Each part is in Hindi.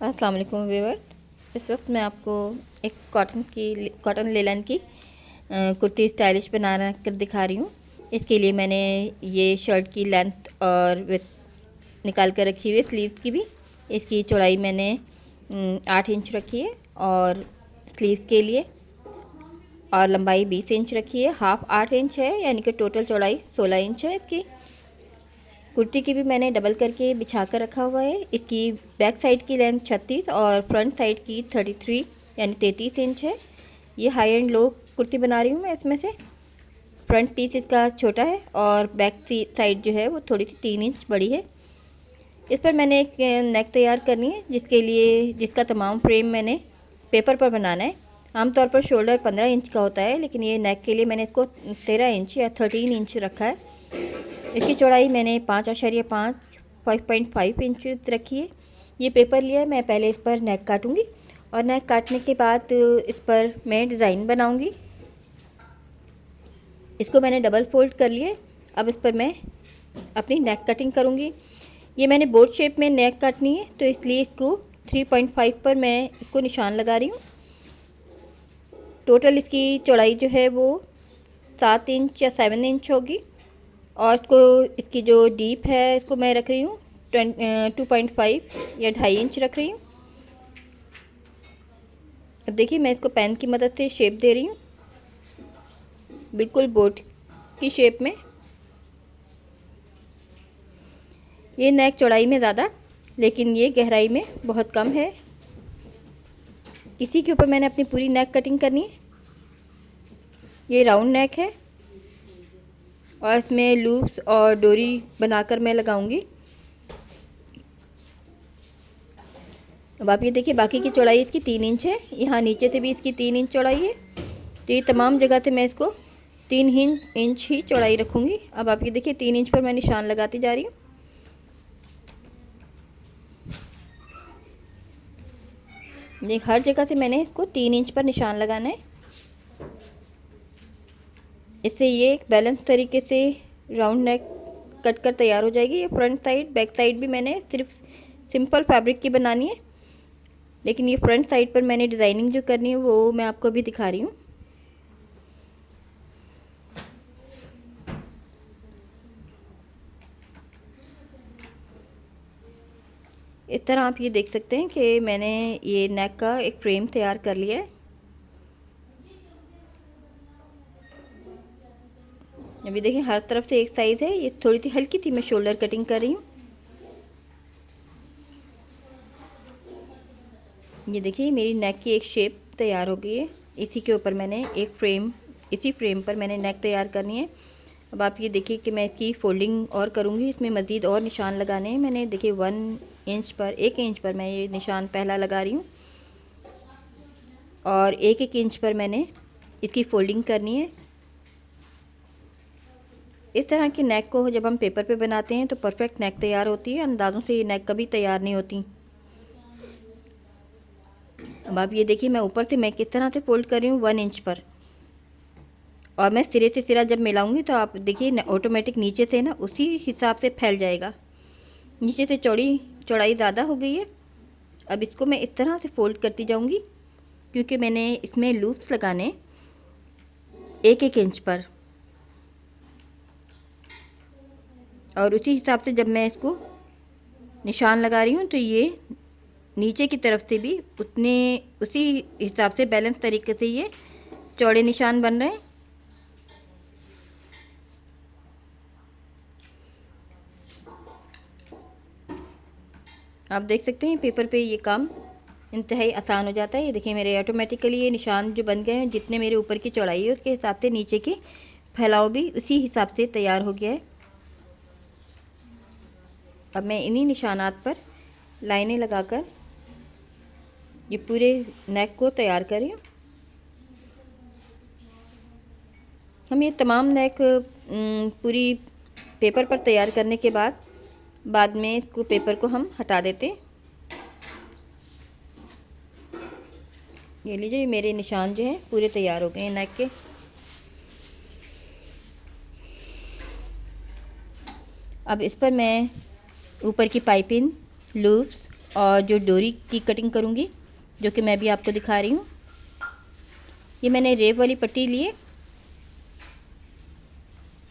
अस्सलाम वालेकुम व्यूअर। इस वक्त मैं आपको एक कॉटन लेलन की कुर्ती स्टाइलिश बना कर दिखा रही हूँ। इसके लिए मैंने ये शर्ट की लेंथ और विड्थ निकाल कर रखी हुई है, स्लीव्स की भी। इसकी चौड़ाई मैंने 8 इंच रखी है और स्लीव्स के लिए, और लंबाई 20 इंच रखी है। हाफ 8 इंच है, यानी कि टोटल चौड़ाई 16 इंच है इसकी। कुर्ती की भी मैंने डबल करके बिछा कर रखा हुआ है। इसकी बैक साइड की लेंथ 36 और फ्रंट साइड की 33 यानी 33 इंच है। ये हाई एंड लो कुर्ती बना रही हूँ मैं इसमें से। फ्रंट पीस इसका छोटा है और बैक साइड जो है वो थोड़ी सी 3 इंच बड़ी है। इस पर मैंने एक नेक तैयार करनी है, जिसका तमाम फ्रेम मैंने पेपर पर बनाना है। आमतौर पर शोल्डर 15 इंच का होता है, लेकिन ये नेक के लिए मैंने इसको 13 इंच या 13 इंच रखा है। इसकी चौड़ाई मैंने 5.5 इंच रखी है। ये पेपर लिया है, मैं पहले इस पर नेक काटूंगी और नेक काटने के बाद इस पर मैं डिज़ाइन बनाऊंगी। इसको मैंने डबल फोल्ड कर लिया है। अब इस पर मैं अपनी नेक कटिंग करूंगी। ये मैंने बोट शेप में नेक काटनी है, तो इसलिए इसको 3.5 पर मैं इसको निशान लगा रही हूँ। टोटल इसकी चौड़ाई जो है वो 7 इंच या 7 इंच होगी, और इसकी जो डीप है इसको मैं रख रही हूँ 2.5 या 2.5 इंच रख रही हूँ। अब देखिए, मैं इसको पेन की मदद से शेप दे रही हूँ, बिल्कुल बोट की शेप में। ये नेक चौड़ाई में ज़्यादा, लेकिन ये गहराई में बहुत कम है। इसी के ऊपर मैंने अपनी पूरी नेक कटिंग करनी है। ये राउंड नेक है और इसमें लूप्स और डोरी बनाकर मैं लगाऊंगी। अब आप ये देखिए, बाकी की चौड़ाई इसकी 3 इंच है। यहाँ नीचे से भी इसकी 3 इंच चौड़ाई है, तो ये तमाम जगह से मैं इसको 3 इंच ही चौड़ाई रखूँगी। अब आप ये देखिए, 3 इंच पर मैं निशान लगाती जा रही हूँ। ये हर जगह से मैंने इसको 3 इंच पर निशान लगाना है। इससे ये एक बैलेंस तरीके से राउंड नेक कट कर तैयार हो जाएगी। ये फ्रंट साइड बैक साइड भी मैंने सिर्फ सिंपल फैब्रिक की बनानी है, लेकिन ये फ्रंट साइड पर मैंने डिज़ाइनिंग जो करनी है वो मैं आपको अभी दिखा रही हूँ। इस तरह आप ये देख सकते हैं कि मैंने ये नेक का एक फ्रेम तैयार कर लिया है। अभी देखिए, हर तरफ से एक साइज़ है। ये थोड़ी सी हल्की सी मैं शोल्डर कटिंग कर रही हूँ। ये देखिए, मेरी नेक की एक शेप तैयार हो गई है। इसी फ्रेम पर मैंने नेक तैयार करनी है। अब आप ये देखिए कि मैं इसकी फोल्डिंग और करूँगी। इसमें मज़ीद और निशान लगाने हैं। मैंने देखिए 1 इंच पर मैं ये निशान पहला लगा रही हूँ, और 1 इंच पर मैंने इसकी फोल्डिंग करनी है। इस तरह की नेक को जब हम पेपर पे बनाते हैं तो परफेक्ट नेक तैयार होती है। अंदाज़ों से ये नेक कभी तैयार नहीं होती। अब आप ये देखिए, मैं ऊपर से मैं किस तरह से फोल्ड कर रही हूँ 1 इंच पर, और मैं सिरे से सिरा जब मिलाऊंगी तो आप देखिए ऑटोमेटिक नीचे से ना उसी हिसाब से फैल जाएगा। नीचे से चौड़ाई ज़्यादा हो गई है। अब इसको मैं इस तरह से फोल्ड करती जाऊंगी, क्योंकि मैंने इसमें लूप्स लगाने 1 इंच पर, और उसी हिसाब से जब मैं इसको निशान लगा रही हूँ तो ये नीचे की तरफ से भी उसी हिसाब से बैलेंस तरीके से ये चौड़े निशान बन रहे हैं। आप देख सकते हैं पेपर पे ये काम इंतहाई आसान हो जाता है। ये देखिए, मेरे ऑटोमेटिकली ये निशान जो बन गए हैं, जितने मेरे ऊपर की चौड़ाई है उसके हिसाब से नीचे की फैलाव भी उसी हिसाब से तैयार हो गया है। अब मैं इन्हीं निशानात पर लाइनें लगाकर ये पूरे नेक को तैयार कर रही हूँ। हम ये तमाम नेक पूरी पेपर पर तैयार करने के बाद में इसको पेपर को हम हटा देते हैं। ये लीजिए, मेरे निशान जो हैं पूरे तैयार हो गए हैं नेक के। अब इस पर मैं ऊपर की पाइपिंग, लूप्स और जो डोरी की कटिंग करूँगी, जो कि मैं भी आपको दिखा रही हूँ। ये मैंने रेब वाली पट्टी ली है,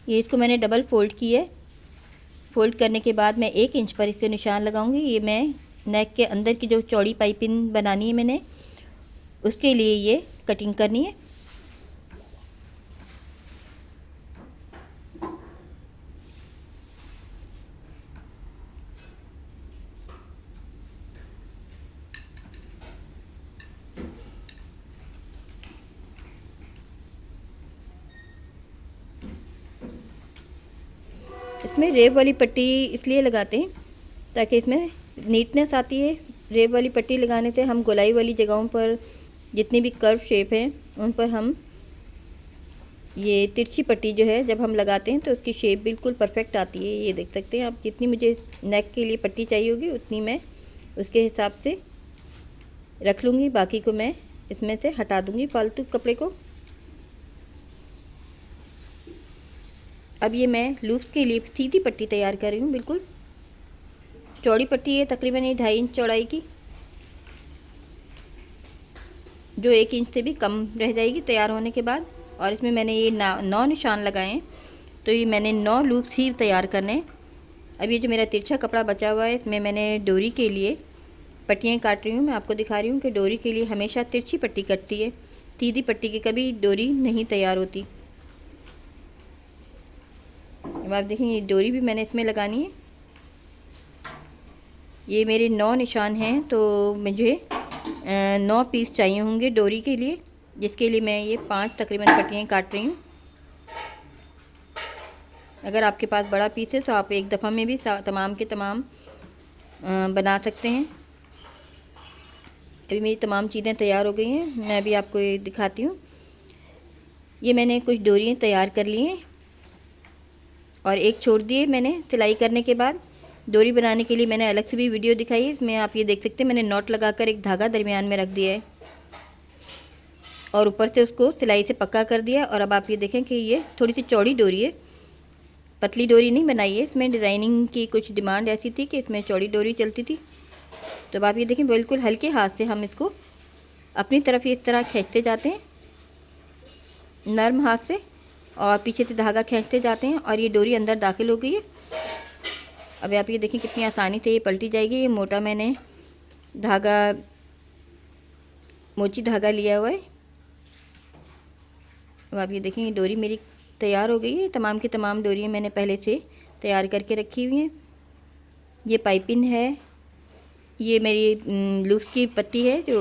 ये इसको मैंने डबल फोल्ड की है। फोल्ड करने के बाद मैं 1 इंच पर इसके निशान लगाऊंगी। ये मैं नेक के अंदर की जो चौड़ी पाइपिंग बनानी है मैंने, उसके लिए ये कटिंग करनी है। इसमें रेब वाली पट्टी इसलिए लगाते हैं ताकि इसमें नीटनेस आती है। रेब वाली पट्टी लगाने से हम गोलाई वाली जगहों पर जितनी भी कर्व शेप है उन पर हम ये तिरछी पट्टी जो है जब हम लगाते हैं तो उसकी शेप बिल्कुल परफेक्ट आती है। ये देख सकते हैं आप, जितनी मुझे नेक के लिए पट्टी चाहिए होगी उतनी मैं उसके हिसाब से रख लूँगी। बाकी को मैं इसमें से हटा दूँगी फालतू कपड़े को। अब ये मैं लूज के लिए सीधी पट्टी तैयार कर रही हूँ। बिल्कुल चौड़ी पट्टी है, तकरीबन ये 2.5 इंच चौड़ाई की, जो 1 इंच से भी कम रह जाएगी तैयार होने के बाद। और इसमें मैंने ये 9 निशान लगाए हैं, तो ये मैंने 9 लूप सीव तैयार करने हैं। अब ये जो मेरा तिरछा कपड़ा बचा हुआ है, इसमें मैंने डोरी के लिए पट्टियाँ काट रही हूँ। मैं आपको दिखा रही हूँ कि डोरी के लिए हमेशा तिरछी पट्टी कटती है, सीधी पट्टी की कभी डोरी नहीं तैयार होती। अब आप देखेंगे डोरी भी मैंने इसमें लगानी है। ये मेरे 9 निशान हैं, तो मुझे 9 पीस चाहिए होंगे डोरी के लिए, जिसके लिए मैं ये 5 तकरीबन पट्टियाँ काट रही हूँ। अगर आपके पास बड़ा पीस है तो आप एक दफ़ा में भी तमाम के तमाम बना सकते हैं। अभी मेरी तमाम चीज़ें तैयार हो गई हैं, मैं अभी आपको ये दिखाती हूँ। ये मैंने कुछ डोरियाँ तैयार कर ली हैं और एक छोड़ दिए मैंने सिलाई करने के बाद। डोरी बनाने के लिए मैंने अलग से भी वीडियो दिखाई है, इसमें आप ये देख सकते हैं मैंने नॉट लगाकर एक धागा दरमियान में रख दिया है और ऊपर से उसको सिलाई से पक्का कर दिया। और अब आप ये देखें कि ये थोड़ी सी चौड़ी डोरी है, पतली डोरी नहीं बनाई है। इसमें डिज़ाइनिंग की कुछ डिमांड ऐसी थी कि इसमें चौड़ी डोरी चलती थी। तो अब आप ये देखें बिल्कुल हल्के हाथ से हम इसको अपनी तरफ इस तरह खींचते जाते हैं, नरम हाथ से, और पीछे से धागा खींचते जाते हैं और ये डोरी अंदर दाखिल हो गई है। अब आप ये देखें कितनी आसानी से ये पलटी जाएगी। ये मोटा मैंने धागा, मोची धागा लिया हुआ है। अब आप ये देखें ये डोरी मेरी तैयार हो गई है। तमाम की तमाम डोरियाँ मैंने पहले से तैयार करके रखी हुई हैं। ये पाइपिंग है, ये मेरी लूज की पत्ती है जो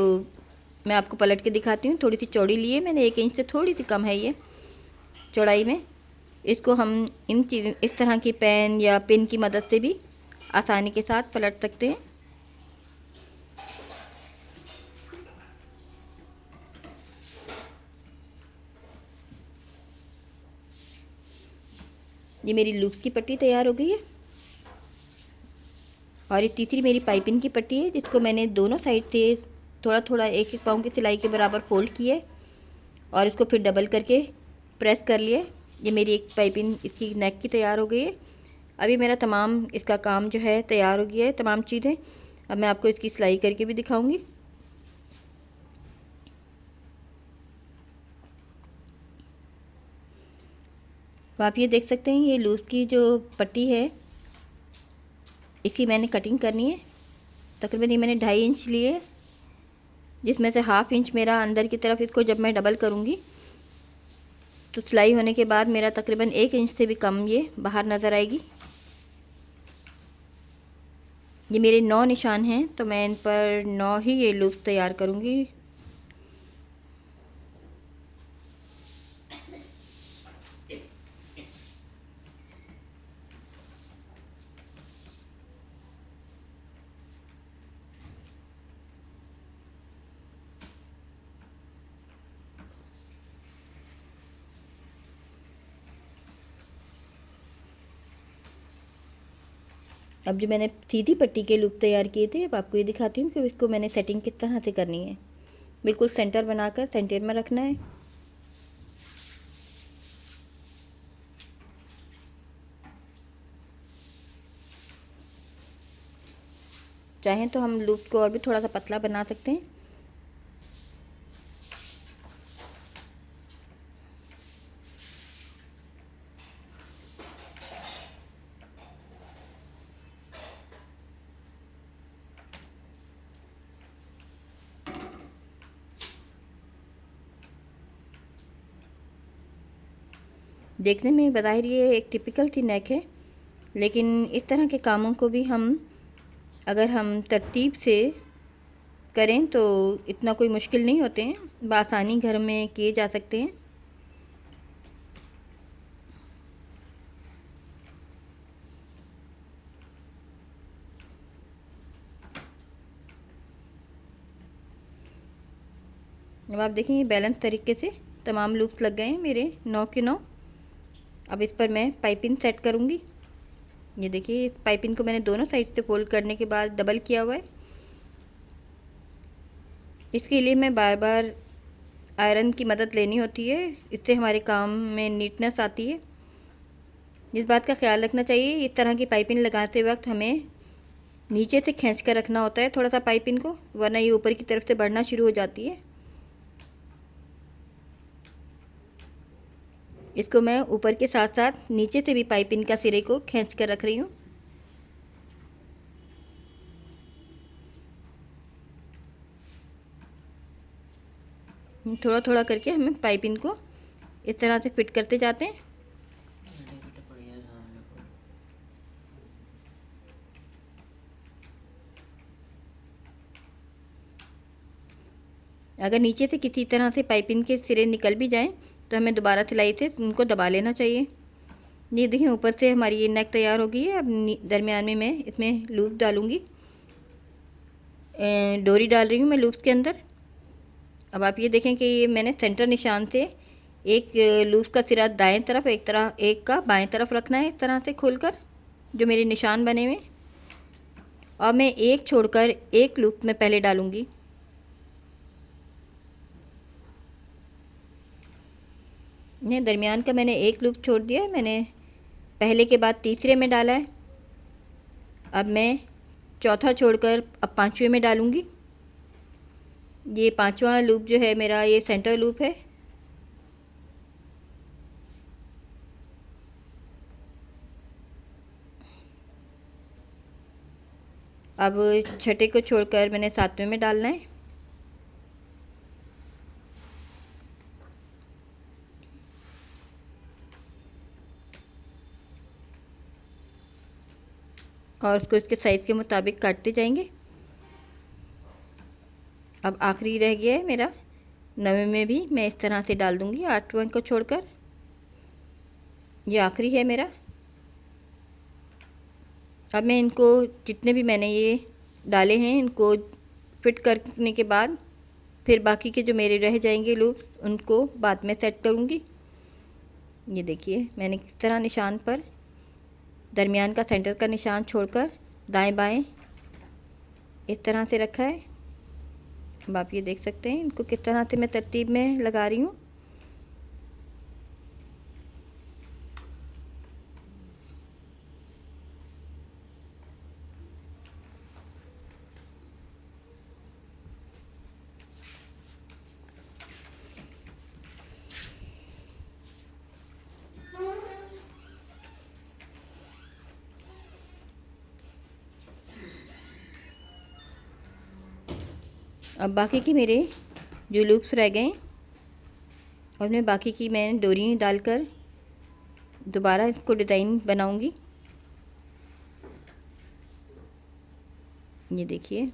मैं आपको पलट के दिखाती हूँ। थोड़ी सी चौड़ी ली है मैंने, 1 इंच से थोड़ी सी कम है ये चौड़ाई में। इसको हम इस तरह की पेन या पिन की मदद से भी आसानी के साथ पलट सकते हैं। ये मेरी लूज की पट्टी तैयार हो गई है और ये तीसरी मेरी पाइपिंग की पट्टी है, जिसको मैंने दोनों साइड से थोड़ा थोड़ा 1-1 पाँव की सिलाई के बराबर फोल्ड किया है और इसको फिर डबल करके प्रेस कर लिया। ये मेरी एक पाइपिंग इसकी नेक की तैयार हो गई है। अभी मेरा तमाम इसका काम जो है तैयार हो गया है, तमाम चीज़ें। अब मैं आपको इसकी सिलाई करके भी दिखाऊंगी। तो आप ये देख सकते हैं ये लूज़ की जो पट्टी है इसकी मैंने कटिंग करनी है। तकरीबन ये मैंने 2.5 इंच लिए, जिसमें से 1/2 इंच मेरा अंदर की तरफ, इसको जब मैं डबल करूँगी तो सिलाई होने के बाद मेरा तकरीबन 1 इंच से भी कम ये बाहर नज़र आएगी। ये मेरे 9 निशान हैं, तो मैं इन पर 9 ही ये लूज़ तैयार करूँगी। अब जो मैंने सीधी पट्टी के लूप तैयार किए थे, अब आपको ये दिखाती हूँ कि इसको मैंने सेटिंग किस तरह से करनी है। बिल्कुल सेंटर बनाकर सेंटर में रखना है। चाहें तो हम लूप को और भी थोड़ा सा पतला बना सकते हैं। देखने में बज़ाहिर ये एक टिपिकल सी नेक है, लेकिन इस तरह के कामों को भी अगर हम तरतीब से करें तो इतना कोई मुश्किल नहीं होते हैं, बआसानी घर में किए जा सकते हैं। अब आप देखें ये बैलेंस तरीके से तमाम लूप्स लग गए हैं मेरे 9 के 9। अब इस पर मैं पाइपिंग सेट करूँगी। ये देखिए इस पाइपिंग को मैंने दोनों साइड से फोल्ड करने के बाद डबल किया हुआ है। इसके लिए मैं बार बार आयरन की मदद लेनी होती है, इससे हमारे काम में नीटनेस आती है। इस बात का ख्याल रखना चाहिए, इस तरह की पाइपिंग लगाते वक्त हमें नीचे से खींच कर रखना होता है थोड़ा सा पाइपिंग को, वरना ये ऊपर की तरफ से बढ़ना शुरू हो जाती है। इसको मैं ऊपर के साथ साथ नीचे से भी पाइपिंग का सिरे को खींच कर रख रही हूँ। थोड़ा थोड़ा करके हमें पाइपिंग को इस तरह से फिट करते जाते हैं। अगर नीचे से किसी तरह से पाइपिंग के सिरे निकल भी जाएं तो हमें दोबारा सिलाई से उनको दबा लेना चाहिए। ये देखिए ऊपर से हमारी ये नेक तैयार हो गई है। अब दरमियान में मैं इसमें लूप डालूँगी, डोरी डाल रही हूँ मैं लूप्स के अंदर। अब आप ये देखें कि ये मैंने सेंटर निशान से एक लूप का सिरा दाएं तरफ, एक का बाएं तरफ रखना है, इस तरह से खोलकर जो मेरे निशान बने हुए। और मैं एक छोड़कर एक लूप में पहले डालूँगी। ये दरमियान का मैंने एक लूप छोड़ दिया है, मैंने पहले के बाद तीसरे में डाला है। अब मैं चौथा छोड़कर अब पांचवें में डालूँगी। ये पांचवा लूप जो है मेरा, ये सेंटर लूप है। अब छठे को छोड़कर मैंने सातवें में डालना है। और उसको इसके साइज़ के मुताबिक काटते जाएंगे। अब आखिरी रह गया है मेरा, नवे में भी मैं इस तरह से डाल दूँगी, आठवें को छोड़कर। ये आखिरी है मेरा। अब मैं इनको जितने भी मैंने ये डाले हैं इनको फिट करने के बाद फिर बाकी के जो मेरे रह जाएंगे लूप उनको बाद में सेट करूँगी। ये देखिए मैंने किस तरह निशान पर दरमियान का सेंटर का निशान छोड़कर दाएं बाएं इस तरह से रखा है। अब आप ये देख सकते हैं इनको किस तरह से मैं तरतीब में लगा रही हूँ। अब बाकी के मेरे जो लूप्स रह गए और मैं बाकी की मैं डोरी डालकर दोबारा इसको डिज़ाइन बनाऊंगी। ये देखिए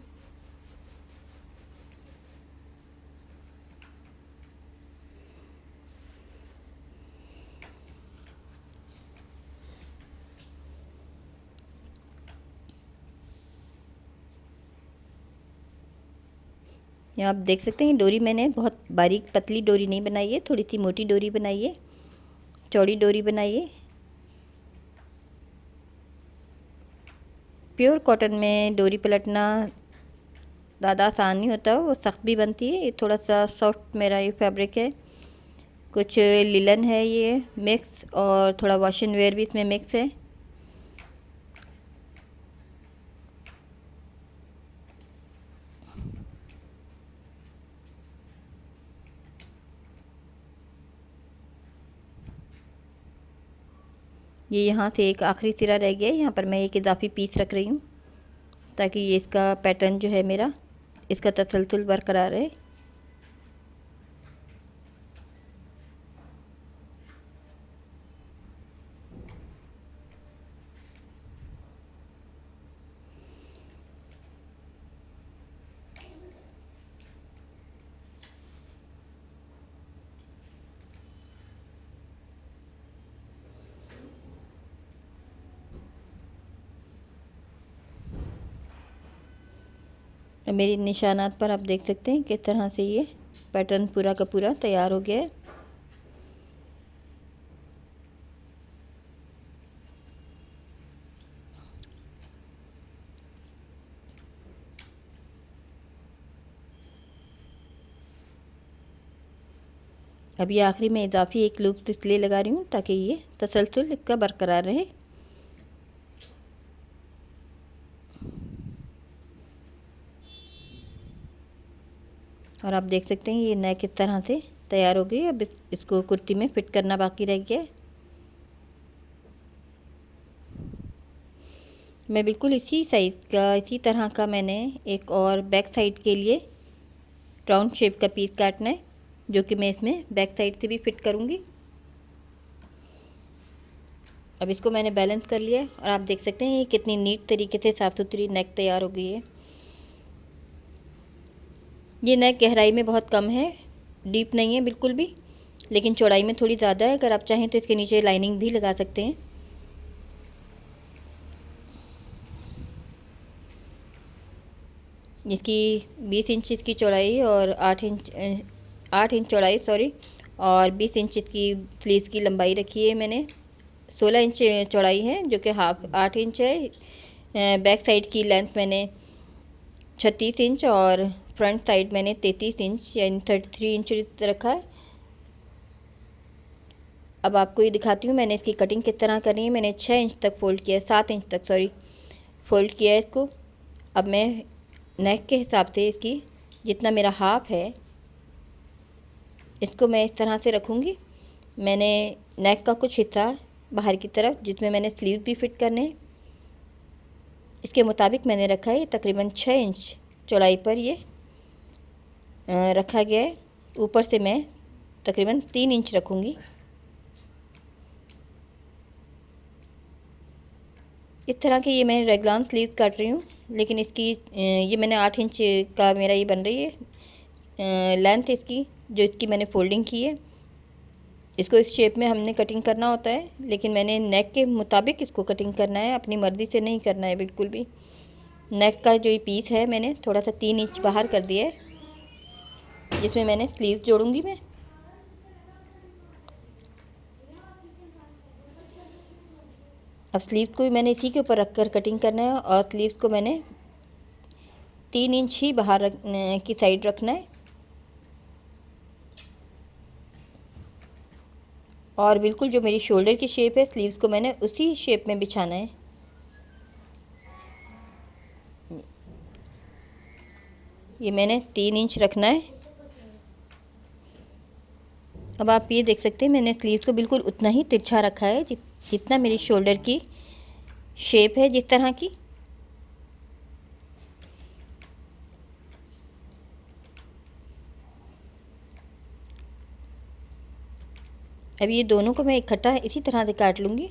आप देख सकते हैं डोरी मैंने बहुत बारीक पतली डोरी नहीं बनाई है, थोड़ी सी मोटी डोरी बनाई है, चौड़ी डोरी बनाई है। प्योर कॉटन में डोरी पलटना ज़्यादा आसान नहीं होता, वो सख्त भी बनती है। ये थोड़ा सा सॉफ्ट मेरा ये फैब्रिक है, कुछ लिलन है ये मिक्स, और थोड़ा वॉश एंड वेयर भी इसमें मिक्स है। ये यहाँ से एक आखिरी सिरा रह गया है, यहाँ पर मैं एक इजाफी पीस रख रही हूँ ताकि ये इसका पैटर्न जो है मेरा, इसका तसलसल बरकरार रहे। मेरी निशानात पर आप देख सकते हैं किस तरह से ये पैटर्न पूरा का पूरा तैयार हो गया है। अब ये आखिरी में इजाफी एक लूप इसलिए लगा रही हूँ ताकि ये तसलसल इसका बरकरार रहे। और आप देख सकते हैं ये नेक किस तरह से तैयार हो गई। अब इसको कुर्ती में फिट करना बाकी रह गया है। मैं बिल्कुल इसी साइज़ का, इसी तरह का मैंने एक और बैक साइड के लिए राउंड शेप का पीस काटना है, जो कि मैं इसमें बैक साइड से भी फिट करूँगी। अब इसको मैंने बैलेंस कर लिया है और आप देख सकते हैं ये कितनी नीट तरीके से साफ़ सुथरी नेक तैयार हो गई है। ये नेक गहराई में बहुत कम है, डीप नहीं है बिल्कुल भी, लेकिन चौड़ाई में थोड़ी ज़्यादा है। अगर आप चाहें तो इसके नीचे लाइनिंग भी लगा सकते हैं। इसकी 20 इंच इसकी चौड़ाई और 8 इंच चौड़ाई और 20 इंच इसकी स्लीव्स की लंबाई रखी है मैंने। 16 इंच चौड़ाई है जो कि हाफ 8 इंच है। बैक साइड की लेंथ मैंने 36 इंच और फ्रंट साइड मैंने 33 इंच यानी 33 इंच रखा है। अब आपको ये दिखाती हूँ मैंने इसकी कटिंग किस तरह करनी है। मैंने 6 इंच तक फोल्ड किया है, 7 इंच तक फोल्ड किया है इसको। अब मैं नेक के हिसाब से इसकी जितना मेरा हाफ है इसको मैं इस तरह से रखूँगी। मैंने नेक का कुछ हिस्सा बाहर की तरफ जिसमें मैंने स्लीव भी फिट करने हैं, इसके मुताबिक मैंने रखा है। तकरीबन 6 इंच चौड़ाई पर ये रखा गया है। ऊपर से मैं तकरीबन 3 इंच रखूँगी। इस तरह के ये मैं रेगलान स्लीव काट रही हूँ, लेकिन इसकी ये मैंने 8 इंच का मेरा ये बन रही है लेंथ इसकी, जो इसकी मैंने फोल्डिंग की है। इसको इस शेप में हमने कटिंग करना होता है, लेकिन मैंने नेक के मुताबिक इसको कटिंग करना है, अपनी मर्ज़ी से नहीं करना है बिल्कुल भी। नेक का जो ये पीस है मैंने थोड़ा सा 3 इंच बाहर कर दिया है, जिसमें मैंने स्लीव जोड़ूंगी मैं। अब स्लीव को भी मैंने इसी के ऊपर रखकर कटिंग करना है और स्लीव को मैंने 3 इंच ही बाहर की साइड रखना है और बिल्कुल जो मेरी शोल्डर की शेप है स्लीव्स को मैंने उसी शेप में बिछाना है। ये मैंने 3 इंच रखना है। अब आप ये देख सकते हैं मैंने स्लीव्स को बिल्कुल उतना ही तिरछा रखा है जितना मेरी शोल्डर की शेप है, जिस तरह की। अब ये दोनों को मैं इकट्ठा इसी तरह से काट लूँगी।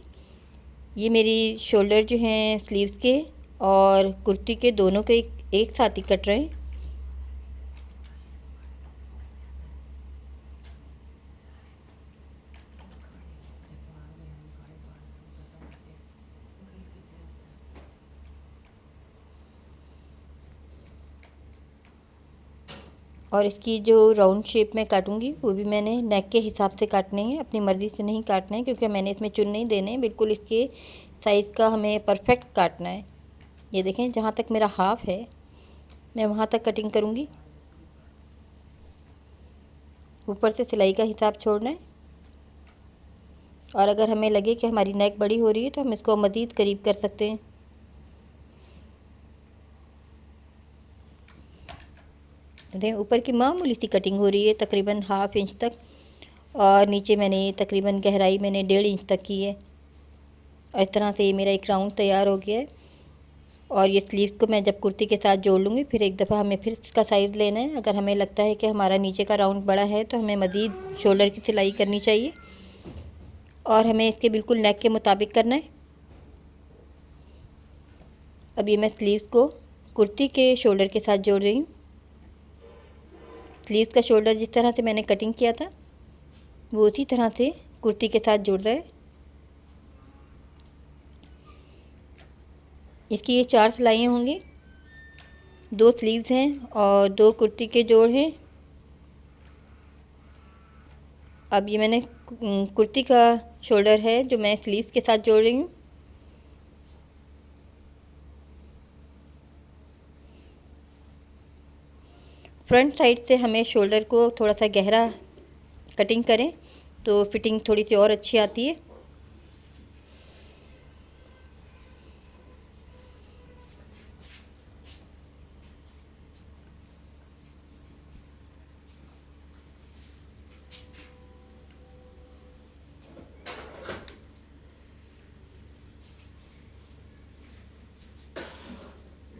ये मेरी शोल्डर जो हैं स्लीव्स के और कुर्ती के दोनों के एक साथ ही कट रहे हैं। और इसकी जो राउंड शेप में काटूंगी वो भी मैंने नेक के हिसाब से काटने हैं, अपनी मर्ज़ी से नहीं काटना है, क्योंकि मैंने इसमें चुन नहीं देने हैं। बिल्कुल इसके साइज़ का हमें परफेक्ट काटना है। ये देखें जहाँ तक मेरा हाफ है मैं वहाँ तक कटिंग करूँगी। ऊपर से सिलाई का हिसाब छोड़ना है और अगर हमें लगे कि हमारी नेक बड़ी हो रही है तो हम इसको मज़ीद करीब कर सकते हैं। देखें ऊपर की मामूली सी कटिंग हो रही है तकरीबन हाफ इंच तक, और नीचे मैंने तकरीबन गहराई मैंने 1.5 इंच तक की है। और इस तरह से ये मेरा एक राउंड तैयार हो गया है। और ये स्लीव को मैं जब कुर्ती के साथ जोड़ लूँगी, फिर एक दफ़ा हमें फिर इसका साइज़ लेना है। अगर हमें लगता है कि हमारा नीचे का राउंड बड़ा है तो हमें मज़ीद शोल्डर की सिलाई करनी चाहिए और हमें इसके बिल्कुल नेक के मुताबिक करना है। अब ये मैं स्लीव्स को कुर्ती के शोल्डर के साथ जोड़ रही हूँ। स्लीव्स का शोल्डर जिस तरह से मैंने कटिंग किया था वो उसी तरह से कुर्ती के साथ जुड़ रहा है। इसकी ये 4 सिलाइयाँ होंगी, 2 स्लीव्स हैं और 2 कुर्ती के जोड़ हैं। अब ये मैंने कुर्ती का शोल्डर है जो मैं स्लीव्स के साथ जोड़ रही हूँ। फ्रंट साइड से हमें शोल्डर को थोड़ा सा गहरा कटिंग करें तो फिटिंग थोड़ी सी और अच्छी आती है।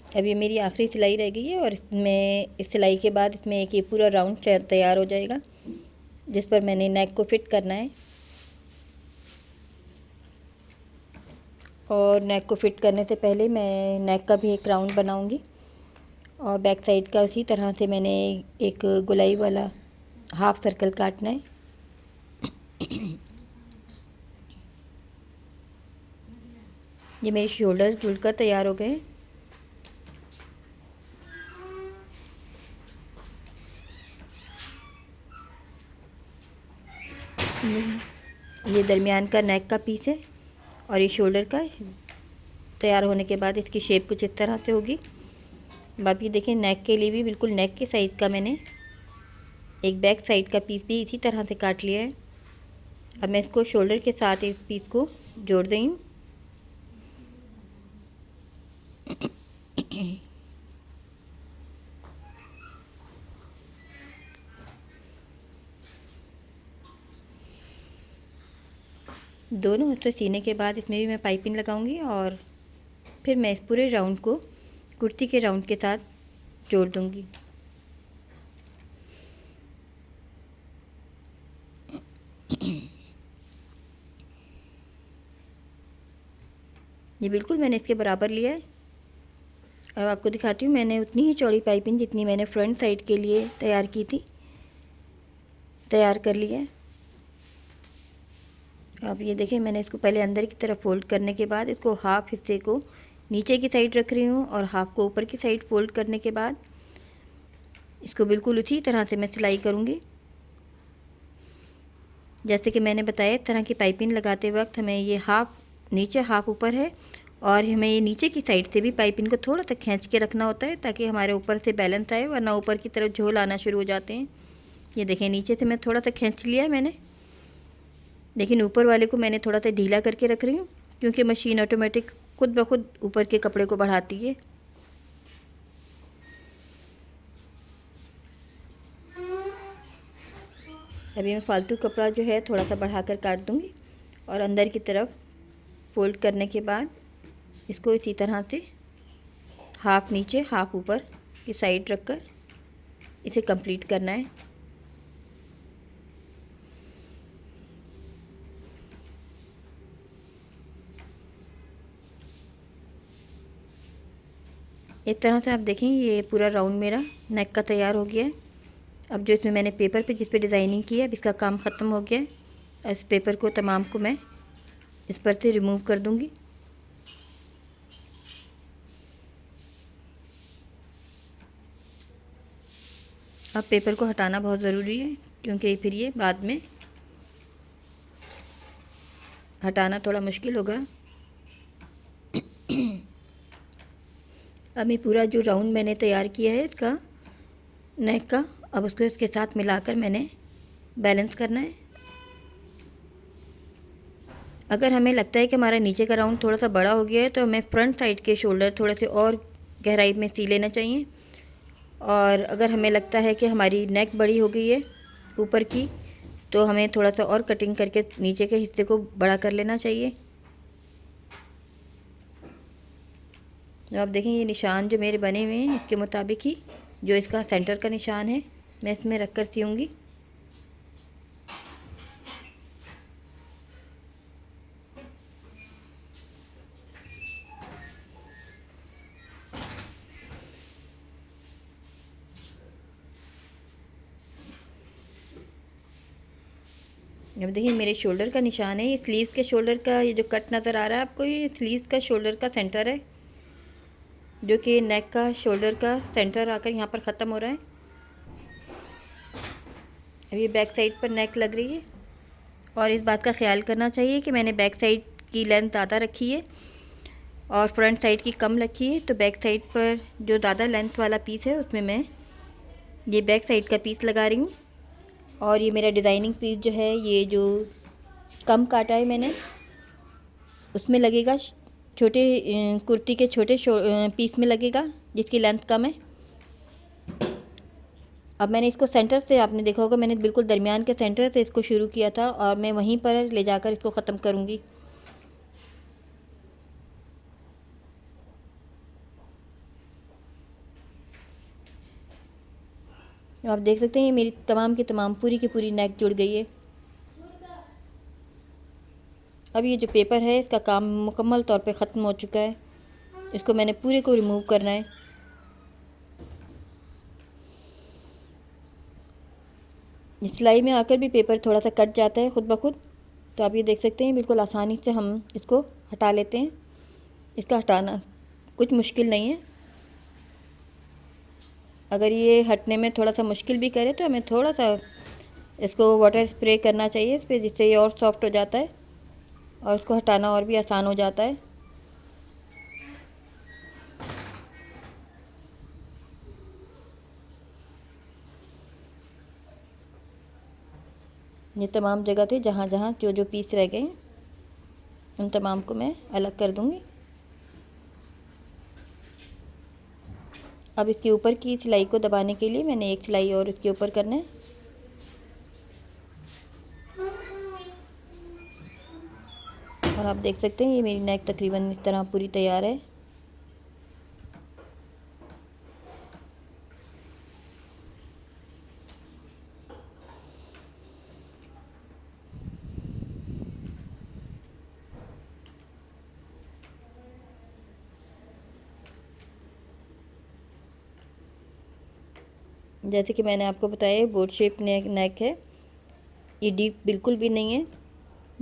अब ये मेरी आखिरी सिलाई रह गई है और इसमें इस सिलाई के बाद इसमें एक ये पूरा राउंड तैयार हो जाएगा जिस पर मैंने नेक को फिट करना है। और नेक को फिट करने से पहले मैं नेक का भी एक राउंड बनाऊंगी और बैक साइड का उसी तरह से मैंने एक गोलाई वाला हाफ सर्कल काटना है। ये मेरे शोल्डर जुड़कर तैयार हो गए। ये दरमियान का नेक का पीस है और ये शोल्डर का तैयार होने के बाद इसकी शेप कुछ इस तरह से होगी। अब आप ये देखें, नेक के लिए भी बिल्कुल नेक के साइज़ का मैंने एक बैक साइड का पीस भी इसी तरह से काट लिया है। अब मैं इसको शोल्डर के साथ इस पीस को जोड़ रही हूँ। दोनों हिस्से सीने के बाद इसमें भी मैं पाइपिंग लगाऊंगी और फिर मैं इस पूरे राउंड को कुर्ती के राउंड के साथ जोड़ दूंगी। ये बिल्कुल मैंने इसके बराबर लिया है। अब आपको दिखाती हूँ, मैंने उतनी ही चौड़ी पाइपिंग जितनी मैंने फ्रंट साइड के लिए तैयार की थी तैयार कर ली है। अब ये देखें, मैंने इसको पहले अंदर की तरफ फोल्ड करने के बाद इसको हाफ हिस्से को नीचे की साइड रख रही हूँ और हाफ को ऊपर की साइड फोल्ड करने के बाद इसको बिल्कुल उसी तरह से मैं सिलाई करूँगी। जैसे कि मैंने बताया, इस तरह की पाइपिंग लगाते वक्त हमें ये हाफ नीचे हाफ ऊपर है और हमें ये नीचे की साइड से भी पाइपिंग को थोड़ा सा खींच के रखना होता है ताकि हमारे ऊपर से बैलेंस आए, वरना ऊपर की तरफ झोल आना शुरू हो जाते हैं। ये देखें, नीचे से मैं थोड़ा सा खींच लिया है मैंने, लेकिन ऊपर वाले को मैंने थोड़ा सा ढीला करके रख रही हूँ क्योंकि मशीन ऑटोमेटिक खुद ब खुद ऊपर के कपड़े को बढ़ाती है। अभी मैं फालतू कपड़ा जो है थोड़ा सा बढ़ाकर काट दूँगी और अंदर की तरफ फोल्ड करने के बाद इसको इसी तरह से हाफ नीचे हाफ ऊपर की साइड रखकर इसे कंप्लीट करना है। इस तरह से आप देखें, ये पूरा राउंड मेरा नेक का तैयार हो गया है। अब जो इसमें मैंने पेपर पे जिस पे डिज़ाइनिंग की है, अब इसका काम ख़त्म हो गया है। इस पेपर को तमाम को मैं इस पर से रिमूव कर दूंगी। अब पेपर को हटाना बहुत ज़रूरी है क्योंकि फिर ये बाद में हटाना थोड़ा मुश्किल होगा। अब ये पूरा जो राउंड मैंने तैयार किया है इसका नेक का, अब उसको इसके साथ मिलाकर मैंने बैलेंस करना है। अगर हमें लगता है कि हमारा नीचे का राउंड थोड़ा सा बड़ा हो गया है तो हमें फ्रंट साइड के शोल्डर थोड़े से और गहराई में सी लेना चाहिए। और अगर हमें लगता है कि हमारी नेक बड़ी हो गई है ऊपर की, तो हमें थोड़ा सा और कटिंग करके नीचे के हिस्से को बड़ा कर लेना चाहिए। आप देखें ये निशान जो मेरे बने हुए हैं इसके मुताबिक ही जो इसका सेंटर का निशान है मैं इसमें रख कर सीऊँगी। अब देखिए मेरे शोल्डर का निशान है, ये स्लीव्स के शोल्डर का ये जो कट नज़र आ रहा है आपको, ये स्लीव्स का शोल्डर का सेंटर है, जो कि नेक का शोल्डर का सेंटर आकर यहाँ पर ख़त्म हो रहा है। अब ये बैक साइड पर नेक लग रही है और इस बात का ख्याल करना चाहिए कि मैंने बैक साइड की लेंथ ज़्यादा रखी है और फ्रंट साइड की कम रखी है। तो बैक साइड पर जो ज़्यादा लेंथ वाला पीस है उसमें मैं ये बैक साइड का पीस लगा रही हूँ और ये मेरा डिज़ाइनिंग पीस जो है ये जो कम काटा है मैंने उसमें लगेगा, छोटे कुर्ती के छोटे पीस में लगेगा जिसकी लेंथ कम है। अब मैंने इसको सेंटर से, आपने देखा होगा मैंने बिल्कुल दरमियान के सेंटर से इसको शुरू किया था और मैं वहीं पर ले जाकर इसको ख़त्म करूँगी। आप देख सकते हैं मेरी तमाम की तमाम पूरी की पूरी नेक जुड़ गई है। अब ये जो पेपर है इसका काम मुकम्मल तौर पे ख़त्म हो चुका है, इसको मैंने पूरे को रिमूव करना है। सिलाई में आकर भी पेपर थोड़ा सा कट जाता है खुद ब खुद, तो आप ये देख सकते हैं बिल्कुल आसानी से हम इसको हटा लेते हैं। इसका हटाना कुछ मुश्किल नहीं है। अगर ये हटने में थोड़ा सा मुश्किल भी करे तो हमें थोड़ा सा इसको वाटर स्प्रे करना चाहिए इस पर, जिससे ये और सॉफ्ट हो जाता है और इसको हटाना और भी आसान हो जाता है। ये तमाम जगह थे जहाँ जहाँ जो जो पीस रह गए उन तमाम को मैं अलग कर दूँगी। अब इसके ऊपर की सिलाई को दबाने के लिए मैंने एक सिलाई और इसके ऊपर करना है। और आप देख सकते हैं ये मेरी नेक तकरीबन इस तरह पूरी तैयार है। जैसे कि मैंने आपको बताया बोट शेप नेक है, ये डीप बिल्कुल भी नहीं है।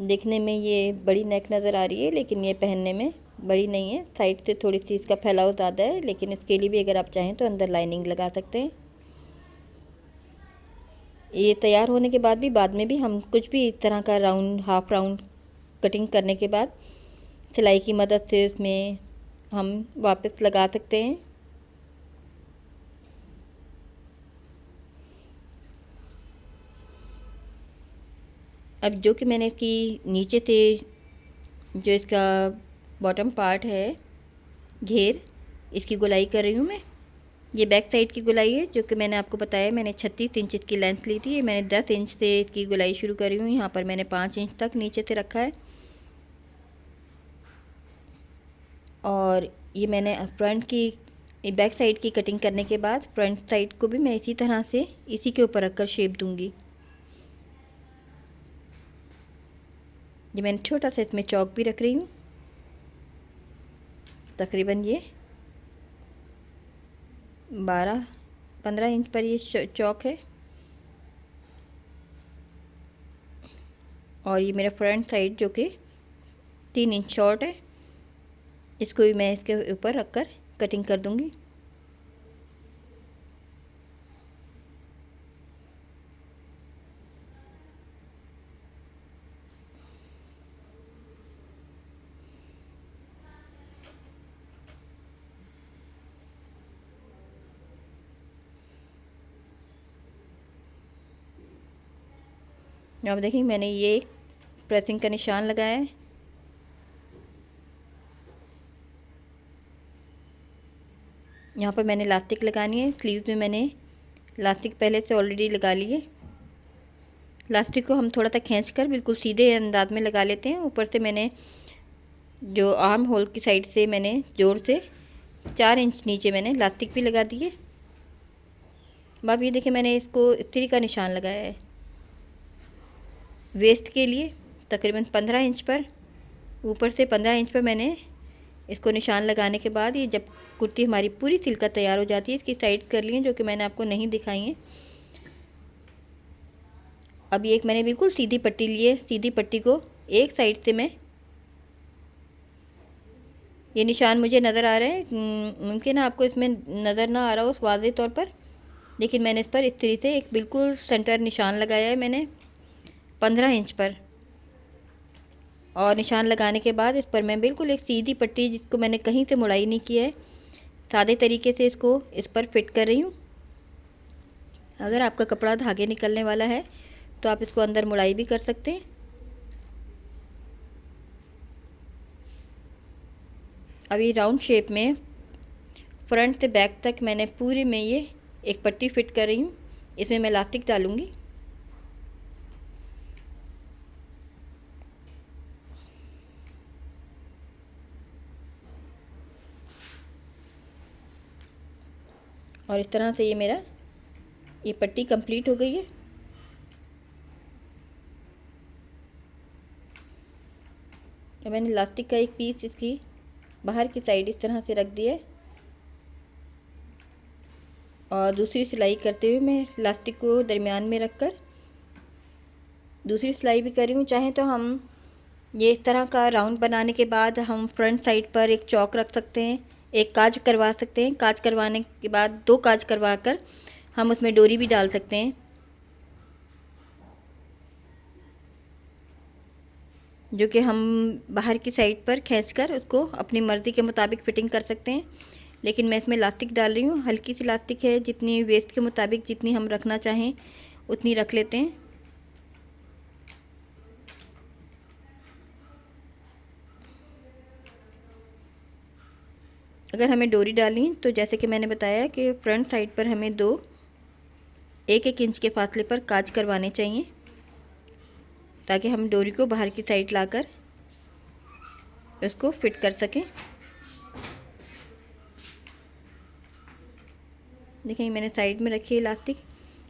देखने में ये बड़ी नेक नज़र आ रही है लेकिन ये पहनने में बड़ी नहीं है। साइड से थोड़ी सी इसका फैलाव ज़्यादा है, लेकिन इसके लिए भी अगर आप चाहें तो अंदर लाइनिंग लगा सकते हैं। ये तैयार होने के बाद भी बाद में भी हम कुछ भी इस तरह का राउंड, हाफ राउंड कटिंग करने के बाद सिलाई की मदद से उसमें हम वापस लगा सकते हैं। अब जो कि मैंने इसकी नीचे से जो इसका बॉटम पार्ट है घेर, इसकी गोलाई कर रही हूँ मैं। ये बैक साइड की गोलाई है जो कि मैंने आपको बताया मैंने 36 इंच की लेंथ ली थी। मैंने 10 इंच से इसकी गोलाई शुरू करी हूँ। यहाँ पर मैंने 5 इंच तक नीचे से रखा है और ये मैंने फ्रंट की बैक साइड की कटिंग करने के बाद फ्रंट साइड को भी मैं इसी तरह से इसी के ऊपर रखकर शेप दूँगी। ये मैंने छोटा सा इसमें चौक भी रख रही हूँ, तकरीबन ये 12-15 इंच पर ये चौक है। और ये मेरा फ्रंट साइड जो कि 3 इंच शॉर्ट है, इसको भी मैं इसके ऊपर रखकर कटिंग कर दूँगी। अब देखिए मैंने ये प्रेसिंग का निशान लगाया है। यहाँ पर मैंने इलास्टिक लगानी है। स्लीव्स में मैंने इलास्टिक पहले से ऑलरेडी लगा ली है। इलास्टिक को हम थोड़ा सा खींचकर बिल्कुल सीधे अंदाज में लगा लेते हैं। ऊपर से मैंने जो आर्म होल की साइड से मैंने जोर से 4 इंच नीचे मैंने इलास्टिक भी लगा दिए। अब आप ये देखिए मैंने इसको इस्त्री का निशान लगाया है वेस्ट के लिए तकरीबन 15 इंच पर। ऊपर से 15 इंच पर मैंने इसको निशान लगाने के बाद ये जब कुर्ती हमारी पूरी सिलकर तैयार हो जाती है, इसकी साइड कर ली है जो कि मैंने आपको नहीं दिखाई है। अब ये एक मैंने बिल्कुल सीधी पट्टी ली है। सीधी पट्टी को एक साइड से मैं, ये निशान मुझे नज़र आ रहा है, मुमकिन है आपको इसमें नज़र ना आ रहा हो वाज़े तौर पर, लेकिन मैंने इस पर इस तरीके से एक बिल्कुल सेंटर निशान लगाया है मैंने 15 इंच पर। और निशान लगाने के बाद इस पर मैं बिल्कुल एक सीधी पट्टी, जिसको मैंने कहीं से मुड़ाई नहीं किया है, सादे तरीके से इसको इस पर फिट कर रही हूँ। अगर आपका कपड़ा धागे निकलने वाला है तो आप इसको अंदर मुड़ाई भी कर सकते हैं। अभी राउंड शेप में फ्रंट से बैक तक मैंने पूरे में ये एक पट्टी फिट कर रही हूँ। इसमें मैं इलास्टिक डालूँगी। और इस तरह से ये पट्टी कंप्लीट हो गई है। अब मैंने इलास्टिक का एक पीस इसकी बाहर की साइड इस तरह से रख दिया है और दूसरी सिलाई करते हुए मैं इलास्टिक को दरमियान में रखकर दूसरी सिलाई भी कर रही हूँ। चाहें तो हम ये इस तरह का राउंड बनाने के बाद हम फ्रंट साइड पर एक चौक रख सकते हैं, एक काज करवा सकते हैं। काज करवाने के बाद 2 काज करवा कर हम उसमें डोरी भी डाल सकते हैं, जो कि हम बाहर की साइड पर खींचकर उसको अपनी मर्ज़ी के मुताबिक फ़िटिंग कर सकते हैं। लेकिन मैं इसमें इलास्टिक डाल रही हूँ, हल्की सी इलास्टिक है, जितनी वेस्ट के मुताबिक जितनी हम रखना चाहें उतनी रख लेते हैं। अगर हमें डोरी डालनी तो जैसे कि मैंने बताया कि फ्रंट साइड पर हमें 1-1 इंच के फासले पर काज करवाने चाहिए, ताकि हम डोरी को बाहर की साइड लाकर उसको फिट कर सकें। देखिए मैंने साइड में रखी है इलास्टिक,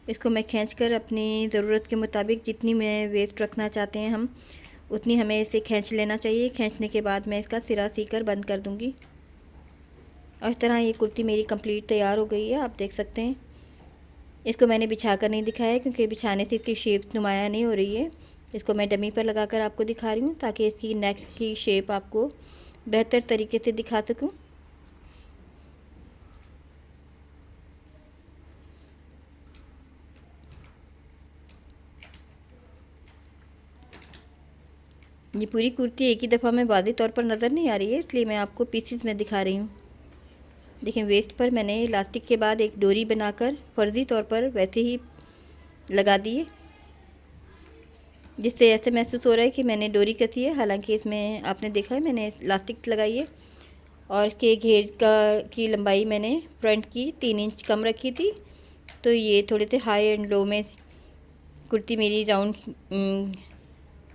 इसको मैं खींचकर अपनी ज़रूरत के मुताबिक जितनी मैं वेस्ट रखना चाहते हैं हम उतनी हमें इसे खींच लेना चाहिए। खींचने के बाद मैं इसका सिरा सीकर बंद कर दूंगी। और इस तरह ये कुर्ती मेरी कंप्लीट तैयार हो गई है, आप देख सकते हैं। इसको मैंने बिछा कर नहीं दिखाया क्योंकि बिछाने से इसकी शेप नुमाया नहीं हो रही है। इसको मैं डमी पर लगाकर आपको दिखा रही हूँ ताकि इसकी नेक की शेप आपको बेहतर तरीके से दिखा सकूँ। ये पूरी कुर्ती एक ही दफ़ा में वाज़ेह तौर पर नज़र नहीं आ रही है, इसलिए मैं आपको पीसेस में दिखा रही हूँ। देखिए वेस्ट पर मैंने इलास्टिक के बाद एक डोरी बनाकर फ़र्ज़ी तौर पर वैसे ही लगा दी है, जिससे ऐसे महसूस हो रहा है कि मैंने डोरी कसी है, हालांकि इसमें आपने देखा है मैंने इलास्टिक लगाई है। और इसके घेर की लंबाई मैंने फ्रंट की 3 इंच कम रखी थी, तो ये थोड़े से हाई एंड लो में कुर्ती मेरी राउंड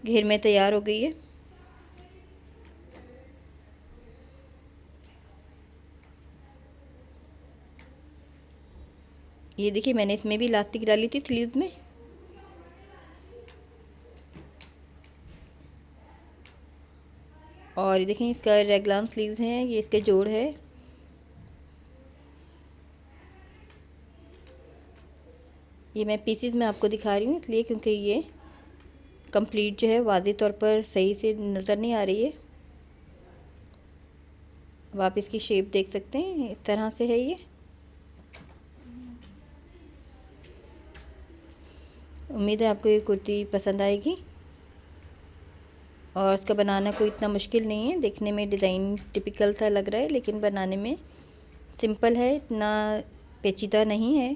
घेर में तैयार हो गई है। ये देखिए मैंने इसमें भी इलास्टिक डाली थी स्लीव्स में। और ये देखें इसका रेगलान स्लीव्स हैं, ये इसके जोड़ है। ये मैं पीसेस में आपको दिखा रही हूँ इसलिए क्योंकि ये कंप्लीट जो है वाज़ेह तौर पर सही से नज़र नहीं आ रही है। अब आप इसकी शेप देख सकते हैं, इस तरह से है ये। उम्मीद है आपको ये कुर्ती पसंद आएगी। और इसका बनाना कोई इतना मुश्किल नहीं है, देखने में डिज़ाइन टिपिकल सा लग रहा है लेकिन बनाने में सिंपल है, इतना पेचीदा नहीं है।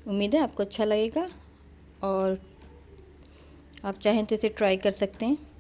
उम्मीद है आपको अच्छा लगेगा और आप चाहें तो इसे ट्राई कर सकते हैं।